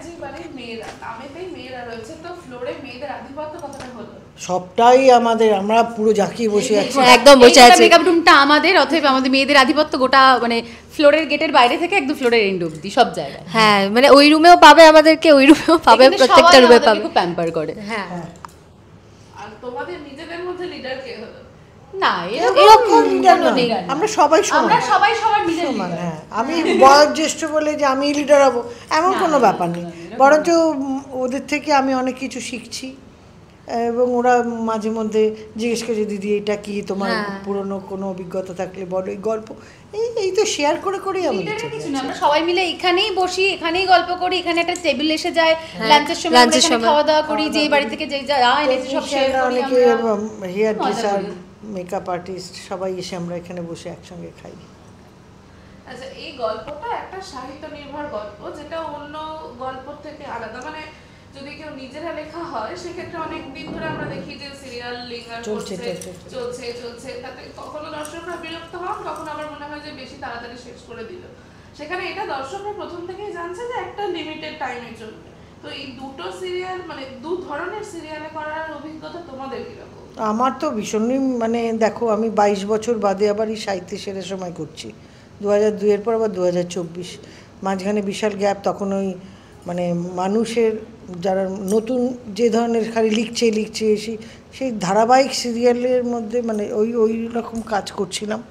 যে মানে মেয়েরা নামেতেই মেয়েরা রয়েছে, তো ফ্লোরে মেয়েদের আধিপত্য কতটা হলো? সবটাই আমাদের, আমরা পুরো জাকিয়ে বসে আছি, একদম বসে আছি। মেকআপ রুমটা আমাদের, অতএব আমাদের মেয়েদের আধিপত্য গোটা মানে ফ্লোরের গেটের বাইরে থেকে একদম ফ্লোরের এন্ড অবধি সব জায়গায়। হ্যাঁ মানে ওই রুমেও পাবে আমাদেরকে, ওই রুমেও পাবে, প্রত্যেকটা রুমে পাবে, খুব প্যাম্পার করে। হ্যাঁ। আর তোমাদের নিজেদের মধ্যে লিডার কে হলো? না এরকম লিডার নেই, আমরা সবাই সমান, আমরা সবাই সবার নিজের সমান। হ্যাঁ, আমি বয়োজ্যেষ্ঠ বলে যে আমি লিডার হব এমন কোনো ব্যাপার নেই, বরঞ্চ ওদের থেকে আমি অনেক কিছু শিখছি, এবং ওরা মাঝে মধ্যে জিজ্ঞেস করে দিদি এটা কি, তোমার পুরনো কোনো অভিজ্ঞতা থাকলে বলো, এই গল্প এই তো শেয়ার করে করেই আমাদের কিছু না, আমরা সবাই মিলে এখানেই বসি, এখানেই গল্প করি, এখানে একটা টেবিল এসে যায়, লাঞ্চের সময় আমরা এখানে খাওয়া দাওয়া করি, যে বাড়ি থেকে যে যা এনেছে সব শেয়ার করি। অনেকে হেয়ার ড্রেসার, মেকআপ আর্টিস্ট সবাই এসে আমরা এখানে বসে একসঙ্গে খাই। আচ্ছা, এই গল্পটা একটা সাহিত্য নির্ভর গল্প, যেটা অন্য গল্প থেকে আলাদা। মানে যদি কেউ নিজেরা লেখা হয় সেক্ষেত্রে অনেক দিন ধরে আমরা দেখি যে সিরিয়াল লিঙ্গার চলছে, তাতে কখনো দর্শকরা বিরক্ত হন, কখনো আবার মনে হয় যে বেশি তাড়াতাড়ি শেষ করে দিল। সেখানে এটা দর্শকরা প্রথম থেকেই জানছে যে একটা লিমিটেড টাইমে চলবে। তো এই দুটো সিরিয়াল মানে দু ধরনের সিরিয়ালে করার অভিজ্ঞতা তোমাদের কিরকম? আমার তো ভীষণই, মানে দেখো আমি 22 বছর বাদে আবার এই সাহিত্য সেরা সময় করছি, 2002 পর আবার 2024, মাঝখানে বিশাল গ্যাপ। তখন ওই মানে মানুষের যারা নতুন যে ধরনের খালি লিখছে সেই ধারাবাহিক সিরিয়ালের মধ্যে মানে ওই রকম কাজ করছিলাম।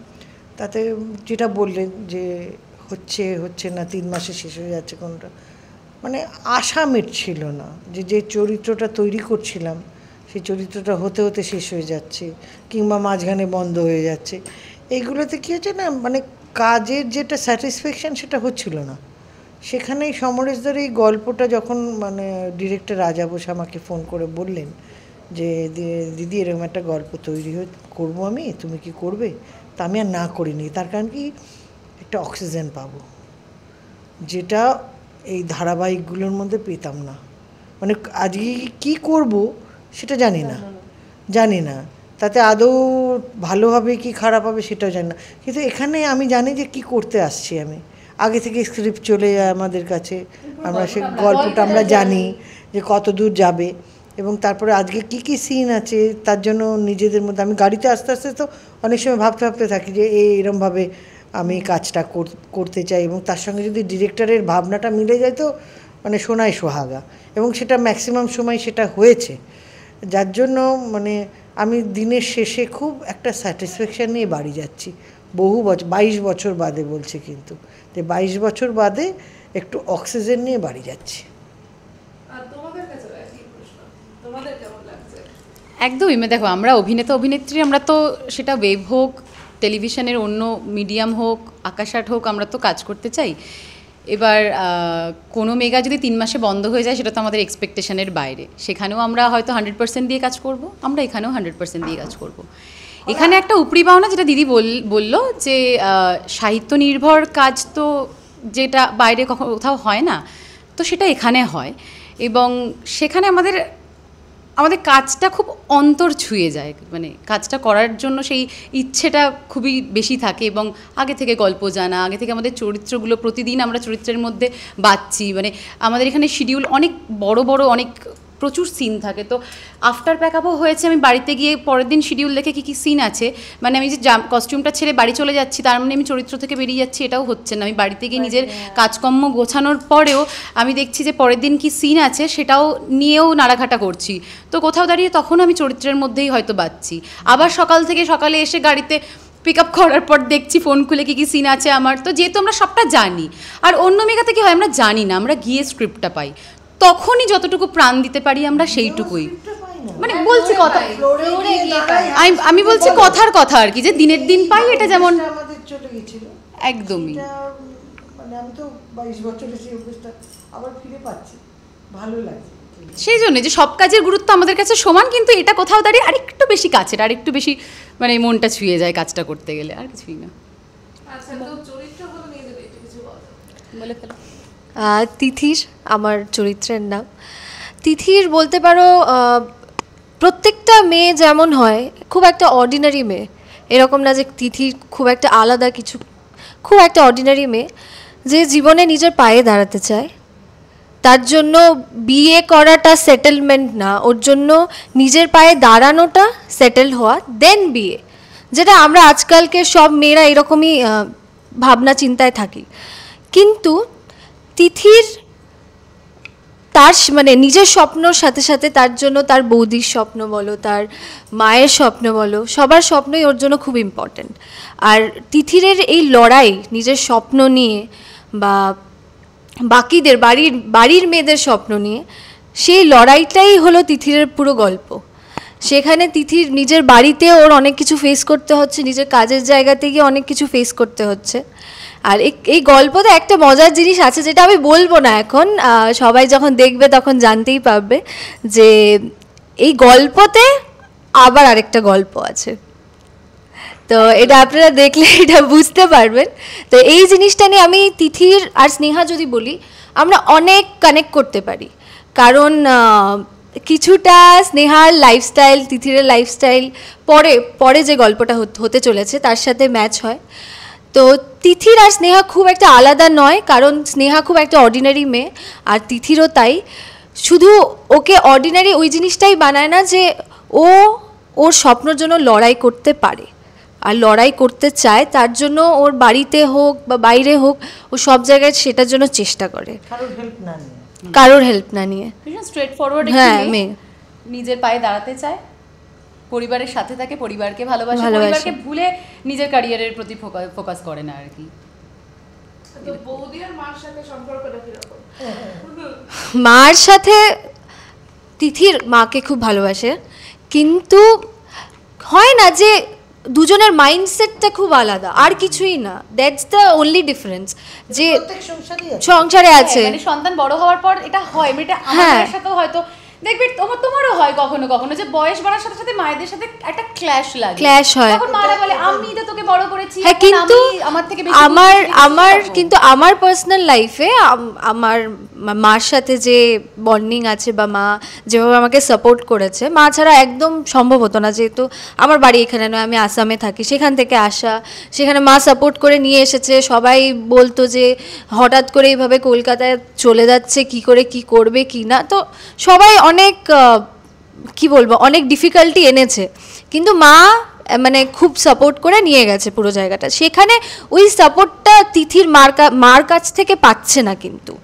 তাতে যেটা বললেন যে হচ্ছে না, 3 মাসে শেষ হয়ে যাচ্ছে কোনটা, মানে আশা মিটছিল না, যে চরিত্রটা তৈরি করছিলাম সেই চরিত্রটা হতে হতে শেষ হয়ে যাচ্ছে, কিংবা মাঝখানে বন্ধ হয়ে যাচ্ছে। এইগুলোতে কী হচ্ছে না, মানে কাজের যেটা স্যাটিসফ্যাকশান সেটা হচ্ছিল না। সেখানেই সমরেশদার এই গল্পটা যখন মানে ডিরেক্টর রাজা বসে আমাকে ফোন করে বললেন যে দিদি এরকম একটা গল্প তৈরি করবো আমি, তুমি কি করবে? তা আমি আর না করিনি, তার কারণ কি একটা অক্সিজেন পাবো, যেটা এই ধারাবাহিকগুলোর মধ্যে পেতাম না। মানে আজকে কী করব সেটা জানি না, তাতে আদৌ ভালো হবে কি খারাপ হবে সেটাও জানি না, কিন্তু এখানে আমি জানি যে কি করতে আসছি। আমি আগে থেকে স্ক্রিপ্ট চলে যায় আমাদের কাছে, আমরা সে গল্পটা আমরা জানি যে কত দূর যাবে, এবং তারপরে আজকে কি সিন আছে তার জন্য নিজেদের মধ্যে আমি গাড়িতে আস্তে আস্তে তো অনেক সময় ভাবতে থাকি যে এরমভাবে আমি কাজটা করতে চাই, এবং তার সঙ্গে যদি ডিরেক্টরের ভাবনাটা মিলে যায় তো মানে সোনায় সোহাগা, এবং সেটা ম্যাক্সিমাম সময় সেটা হয়েছে, যার জন্য মানে আমি দিনের শেষে খুব একটা স্যাটিসফ্যাকশান নিয়ে বাড়ি যাচ্ছি। বহু বছর, 22 বছর বাদে বলছে, কিন্তু যে 22 বছর বাদে একটু অক্সিজেন নিয়ে বাড়ি যাচ্ছি। একদমই, দেখো আমরা অভিনেত্রী, আমরা তো সেটা ওয়েব হোক, টেলিভিশনের অন্য মিডিয়াম হোক, আকাশাট হোক, আমরা তো কাজ করতে চাই। এবার কোনো মেগা যদি 3 মাসে বন্ধ হয়ে যায় সেটা তো আমাদের এক্সপেকটেশনের বাইরে, সেখানেও আমরা হয়তো 100% দিয়ে কাজ করব, আমরা এখানেও 100% দিয়ে কাজ করব। এখানে একটা উপরি পাওনা, যেটা দিদি বলল যে সাহিত্য নির্ভর কাজ তো যেটা বাইরে কোথাও হয় না, তো সেটা এখানে হয়, এবং সেখানে আমাদের কাজটা খুব অন্তর ছুঁয়ে যায়, মানে কাজটা করার জন্য সেই ইচ্ছেটা খুবই বেশি থাকে, এবং আগে থেকে গল্প জানা, আগে থেকে আমাদের চরিত্রগুলো প্রতিদিন আমরা চরিত্রের মধ্যে বাঁচছি, মানে আমাদের এখানে শিডিউল অনেক বড় অনেক প্রচুর সিন থাকে। তো আফটার প্যাকআপও হয়েছে, আমি বাড়িতে গিয়ে পরের দিন শিডিউল দেখে কী সিন আছে, মানে আমি যে কস্টিউমটা ছেড়ে বাড়ি চলে যাচ্ছি তার মানে আমি চরিত্র থেকে বেরিয়ে যাচ্ছি, এটাও হচ্ছে না। আমি বাড়িতে গিয়ে নিজের কাজকর্ম গোছানোর পরেও আমি দেখছি যে পরের দিন কী সিন আছে সেটাও নিয়েও নাড়াঘাটা করছি, তো কোথাও দাঁড়িয়ে তখন আমি চরিত্রের মধ্যেই হয়তো বাঁচছি। আবার সকালে এসে গাড়িতে পিক আপ করার পর দেখছি ফোন খুলে কী সিন আছে আমার, তো যেহেতু আমরা সবটা জানি। আর অন্য মেগাতে কি হয়, আমরা জানি না, আমরা গিয়ে স্ক্রিপ্টটা পাই, তখনই যতটুকু প্রাণ দিতে পারি আমরা সেইটুকুই, মানে বলছি কথা, আমি বলছি কথার কথা আর কি, যে দিনের দিন পাই, এটা যেমন আমাদের চলে গেছিল একদমই, মানে আমি তো 22 বছর সেই অভ্যাসটা আবার ফিরে পাচ্ছি, ভালো লাগে। সেই জন্য যে সব কাজের গুরুত্ব আমাদের কাছে সমান, কিন্তু এটা কোথাও দাঁড়িয়ে আরেকটু বেশি কাছের, আরেকটু বেশি মানে মনটা ছুঁয়ে যায় কাজটা করতে গেলে, আর কিছুই না। আচ্ছা, তো চরিত্রগুলো নিয়ে যদি একটু কিছু বলে ফেলো। তিথির আমার চরিত্রের নাম। তিথির বলতে পারো প্রত্যেকটা মেয়ে যেমন হয়, খুব একটা অর্ডিনারি মেয়ে, এরকম না যে তিথি খুব একটা আলাদা কিছু, খুব একটা অর্ডিনারি মেয়ে যে জীবনে নিজের পায়ে দাঁড়াতে চায়, তার জন্য বিয়ে করাটা সেটেলমেন্ট না, ওর জন্য নিজের পায়ে দাঁড়ানোটা সেটেল হওয়া, দেন বিয়ে, যেটা আমরা আজকালকে সব মেয়েরা এরকমই ভাবনা চিন্তায় থাকি। কিন্তু তিথির তার মানে নিজের স্বপ্নর সাথে সাথে তার জন্য তার বৌদির স্বপ্ন বলো, তার মায়ের স্বপ্ন বলো, সবার স্বপ্নই ওর জন্য খুব ইম্পর্ট্যান্ট। আর তিথিরের এই লড়াই নিজের স্বপ্ন নিয়ে বা বাকিদের বাড়ির মেয়েদের স্বপ্ন নিয়ে, সেই লড়াইটাই হলো তিথিরের পুরো গল্প। সেখানে তিথির নিজের বাড়িতে ওর অনেক কিছু ফেস করতে হচ্ছে, নিজের কাজের জায়গাতে গিয়ে অনেক কিছু ফেস করতে হচ্ছে। আর এই গল্পতে একটা মজার জিনিস আছে যেটা আমি বলবো না এখন, সবাই যখন দেখবে তখন জানতেই পারবে যে এই গল্পতে আবার আরেকটা গল্প আছে। তো এটা আপনারা দেখলে এটা বুঝতে পারবেন। তো এই জিনিসটা নিয়ে আমি তিথির আর স্নেহা যদি বলি, আমরা অনেক কানেক্ট করতে পারি, কারণ কিছুটা স্নেহার লাইফস্টাইল, তিথিরের লাইফস্টাইল পরে যে গল্পটা হতে চলেছে তার সাথে ম্যাচ হয়। তো তিথির আর স্নেহা খুব একটা আলাদা নয়, কারণ স্নেহা খুব একটা অর্ডিনারি মেয়ে, আর তিথিরও তাই। শুধু ওকে অর্ডিনারি ওই জিনিসটাই বানায় না যে ওর স্বপ্নের জন্য লড়াই করতে পারে আর লড়াই করতে চায়, তার জন্য ওর বাড়িতে হোক বা বাইরে হোক ও সব জায়গায় সেটার জন্য চেষ্টা করে, কারোর হেল্প না নিয়ে। স্ট্রেট ফরওয়ার্ড, হ্যাঁ, মেয়ে নিজের পায়ে দাঁড়াতে চায়, পরিবারের সাথে থাকে, পরিবারকে ভালোবাসে, পরিবারকে ভুলে নিজের ক্যারিয়ারের প্রতি ফোকাস করে না আর কি। তো বৌদি আর মার সাথে সম্পর্কটা কিরকম? মার সাথে তিথির মাকে খুব ভালোবাসে, কিন্তু হয় না যে দুজনের মাইন্ডসেটটা খুব আলাদা, আর কিছুই না, দ্যাটস দ্য অনলি ডিফারেন্স। যে সংসারে আছে, মানে সন্তান বড় হওয়ার পর এটা হয়, এটা আমাদের সাথেও হয়তো দেখবে, তোমারও হয় কখনো কখনো যে বয়স বাড়ার সাথে সাথে মায়েদের সাথে একটা ক্ল্যাশ হয়, তখন মারা বলে আমি তো তোকে বড় করেছি। হ্যাঁ, কিন্তু আমার থেকে কিন্তু আমার পার্সোনাল লাইফে আমার মার সাথে যে বন্ডিং আছে বা মা যেভাবে আমাকে সাপোর্ট করেছে, মা ছাড়া একদম সম্ভব হতো না। যেহেতু আমার বাড়ি এখানে নয়, আমি আসামে থাকি, সেখান থেকে আসা, সেখানে মা সাপোর্ট করে নিয়ে এসেছে। সবাই বলতো যে হঠাৎ করে এইভাবে কলকাতায় চলে যাচ্ছে, কি করে কি করবে কি না, তো সবাই অনেক কি বলবো অনেক ডিফিকাল্টি এনেছে, কিন্তু মা মানে খুব সাপোর্ট করে নিয়ে গেছে পুরো জায়গাটা। সেখানে ওই সাপোর্টটা তিথির মার কাছ থেকে পাচ্ছে না, কিন্তু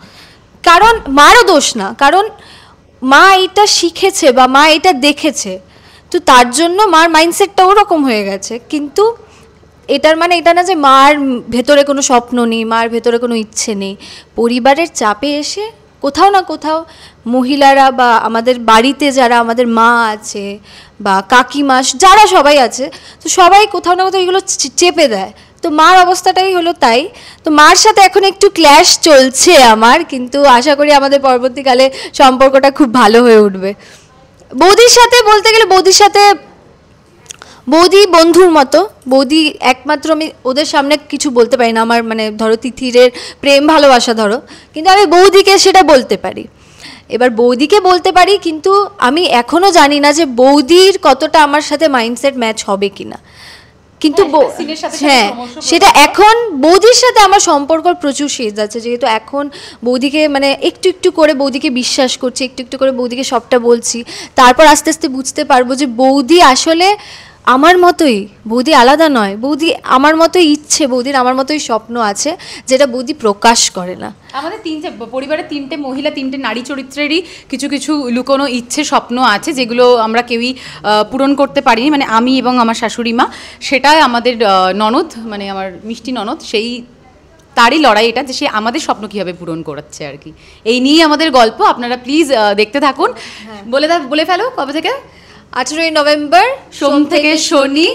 কারণ মারও দোষ না, কারণ মা এটা শিখেছে বা মা এটা দেখেছে, তো তার জন্য মার মাইন্ডসেটটা ওরকম হয়ে গেছে। কিন্তু এটার মানে এটা না যে মার ভেতরে কোনো স্বপ্ন নেই, মার ভেতরে কোনো ইচ্ছে নেই। পরিবারের চাপে এসে কোথাও না কোথাও মহিলারা বা আমাদের বাড়িতে যারা আমাদের মা আছে বা কাকিমা যারা সবাই আছে, তো সবাই কোথাও না কোথাও এগুলো চেপে দেয়। তো মার অবস্থাটাই হলো তাই। তো মার সাথে এখন একটু ক্ল্যাশ চলছে আমার, কিন্তু আশা করি আমাদের পরবর্তীকালে সম্পর্কটা খুব ভালো হয়ে উঠবে। বৌদির সাথে বলতে গেলে বৌদি বন্ধুর মতো, বৌদি একমাত্র, আমি ওদের সামনে কিছু বলতে পারি না, আমার মানে ধরো তিথিরের প্রেম ভালোবাসা ধরো, কিন্তু আমি বৌদিকে সেটা বলতে পারি। এবার বৌদিকে বলতে পারি, কিন্তু আমি এখনও জানি না যে বৌদির কতটা আমার সাথে মাইন্ডসেট ম্যাচ হবে কিনা। কিন্তু হ্যাঁ, সেটা এখন বৌদির সাথে আমার সম্পর্ক প্রচুর শেষ আছে, যেহেতু এখন বৌদিকে মানে একটু একটু করে বৌদিকে বিশ্বাস করছি, একটু একটু করে বৌদিকে সবটা বলছি, তারপর আস্তে আস্তে বুঝতে পারবো যে বৌদি আসলে আমার মতোই, বৌদি আলাদা নয়, বৌদি আমার মতোই ইচ্ছে, বৌদির আমার মতোই স্বপ্ন আছে, যেটা বৌদি প্রকাশ করে না। আমাদের পরিবারের তিনটে মহিলা, তিনটে নারী চরিত্রেরই কিছু কিছু লুকোনো ইচ্ছে, স্বপ্ন আছে, যেগুলো আমরা কেউই পূরণ করতে পারিনি, মানে আমি এবং আমার শাশুড়ি মা। সেটাই আমাদের ননদ, মানে আমার মিষ্টি ননদ, তারই লড়াই এটা, যে সে আমাদের স্বপ্ন কীভাবে পূরণ করাচ্ছে আর কি। এই নিয়ে আমাদের গল্প, আপনারা প্লিজ দেখতে থাকুন। বলে ফেলো কবে থেকে? 18ই নভেম্বর, সোম থেকে শনি,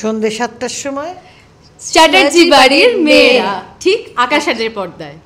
সন্ধ্যে 7টার সময়, চ্যাটার্জি বাড়ির মেয়েরা, ঠিক আকাশের পর্দায়।